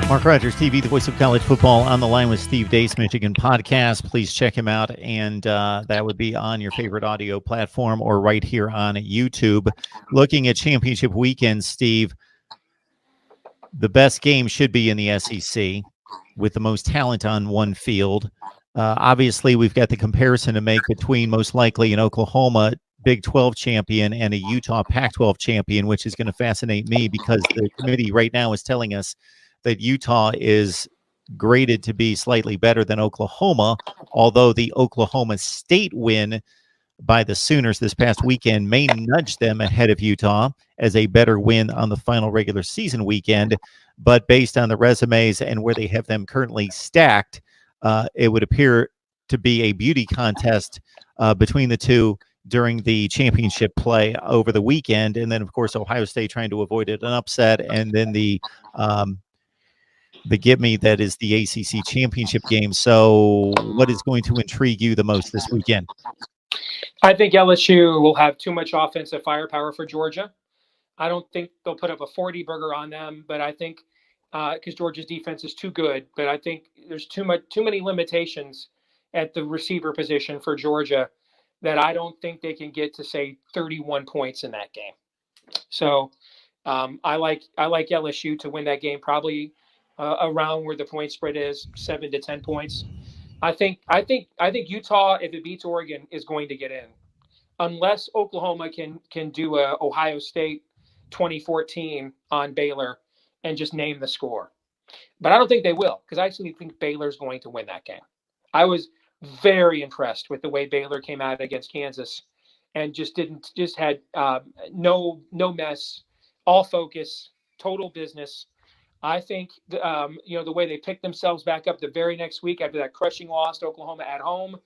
Mark Rogers TV, the voice of college football, on the line with Steve Deace, Michigan podcast. Please check him out, and that would be on your favorite audio platform or right here on YouTube. Looking at championship weekend, Steve, the best game should be in the SEC with the most talent on one field. Obviously, we've got the comparison to make between most likely an Oklahoma Big 12 champion and a Utah Pac-12 champion, which is going to fascinate me because the committee right now is telling us that Utah is graded to be slightly better than Oklahoma, although the Oklahoma State win by the Sooners this past weekend may nudge them ahead of Utah as a better win on the final regular season weekend. But based on the resumes and where they have them currently stacked, it would appear to be a beauty contest between the two during the championship play over the weekend. And then, of course, Ohio State trying to avoid an upset. And then the give me that is the ACC championship game. So what is going to intrigue you the most this weekend? I think LSU will have too much offensive firepower for Georgia. I don't think they'll put up a 40-burger on them, but I think because Georgia's defense is too good, but I think there's too many limitations at the receiver position for Georgia that I don't think they can get to, say, 31 points in that game. So I like LSU to win that game, probably around where the point spread is, 7 to 10 points. I think Utah, if it beats Oregon, is going to get in, unless Oklahoma can do a Ohio State 2014 on Baylor and just name the score. But I don't think they will, because I actually think Baylor's going to win that game. I was very impressed with the way Baylor came out against Kansas and just had no mess, all focus, total business. I think the way they picked themselves back up the very next week after that crushing loss to Oklahoma at home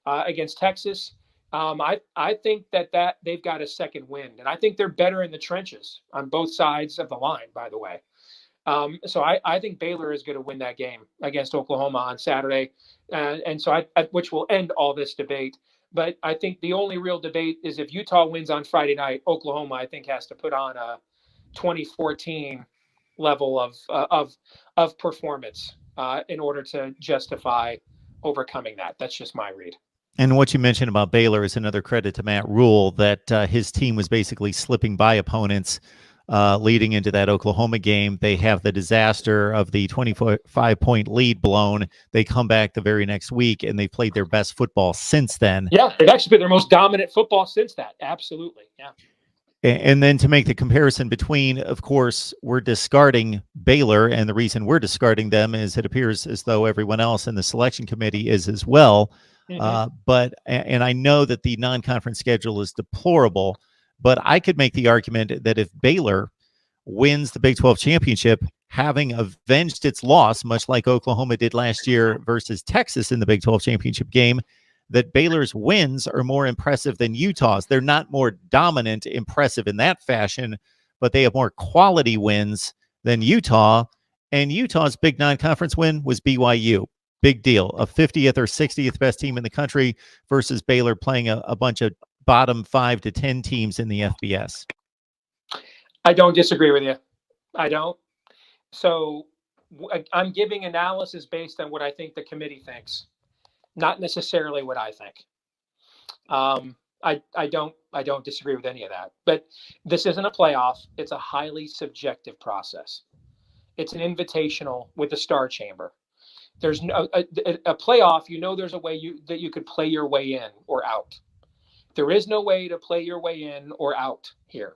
against Texas. I think that they've got a second wind, and I think they're better in the trenches on both sides of the line, by the way. So I think Baylor is going to win that game against Oklahoma on Saturday, and so which will end all this debate. But I think the only real debate is if Utah wins on Friday night, Oklahoma, I think, has to put on a 2014 level of performance in order to justify overcoming that. That's just my read. And what you mentioned about Baylor is another credit to Matt Rule, that his team was basically slipping by opponents leading into that Oklahoma game. They have the disaster of the 25-point lead blown. They come back the very next week, and they played their best football since then. Yeah, they've actually been their most dominant football since that. Absolutely, yeah. And then to make the comparison between, of course, we're discarding Baylor, and the reason we're discarding them is it appears as though everyone else in the selection committee is as well. Mm-hmm. But I know that the non-conference schedule is deplorable, but I could make the argument that if Baylor wins the Big 12 championship, having avenged its loss, much like Oklahoma did last year versus Texas in the Big 12 championship game, that Baylor's wins are more impressive than Utah's. They're not more dominant, impressive in that fashion, but they have more quality wins than Utah. And Utah's big non-conference win was BYU. Big deal. A 50th or 60th best team in the country versus Baylor playing a bunch of bottom 5 to 10 teams in the FBS. I don't disagree with you. I don't. So I'm giving analysis based on what I think the committee thinks, not necessarily what I think. I don't disagree with any of that. But this isn't a playoff. It's a highly subjective process. It's an invitational with a star chamber. There's no a playoff. There's a way that you could play your way in or out. There is no way to play your way in or out here.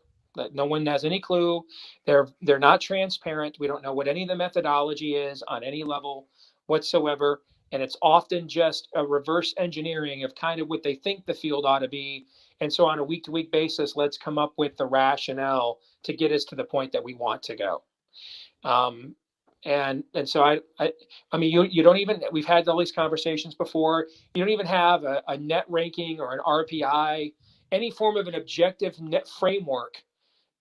No one has any clue. They're not transparent. We don't know what any of the methodology is on any level whatsoever. And it's often just a reverse engineering of kind of what they think the field ought to be. And so on a week-to-week basis, let's come up with the rationale to get us to the point that we want to go. And so I mean, you don't even, we've had all these conversations before. You don't even have a net ranking or an RPI, any form of an objective net framework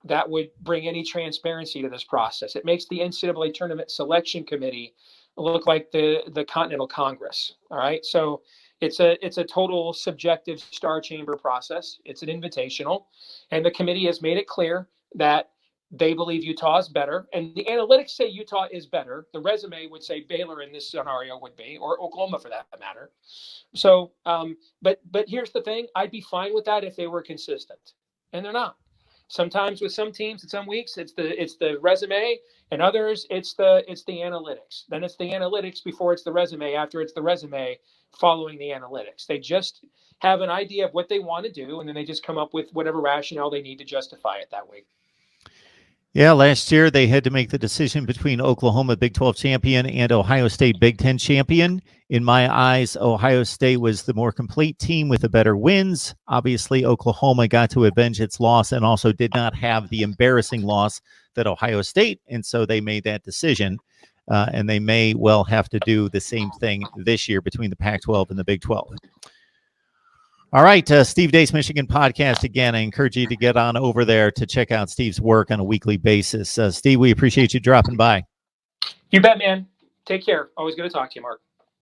that would bring any transparency to this process. It makes the NCAA tournament selection committee look like the Continental Congress. All right. So it's a total subjective star chamber process. It's an invitational, and the committee has made it clear that They believe Utah is better, and the analytics say Utah is better. The resume would say Baylor in this scenario would be, or Oklahoma for that matter. So, but here's the thing: I'd be fine with that if they were consistent, and they're not. Sometimes with some teams, in some weeks, it's the resume, and others it's the analytics. Then it's the analytics before it's the resume. After it's the resume, following the analytics. They just have an idea of what they want to do, and then they just come up with whatever rationale they need to justify it that way. Yeah, last year they had to make the decision between Oklahoma Big 12 champion and Ohio State Big 10 champion. In my eyes, Ohio State was the more complete team with the better wins. Obviously, Oklahoma got to avenge its loss and also did not have the embarrassing loss that Ohio State, and so they made that decision. And they may well have to do the same thing this year between the Pac-12 and the Big 12. All right, Steve Deace, Michigan podcast. Again, I encourage you to get on over there to check out Steve's work on a weekly basis. Steve, we appreciate you dropping by. You bet, man. Take care. Always good to talk to you, Mark.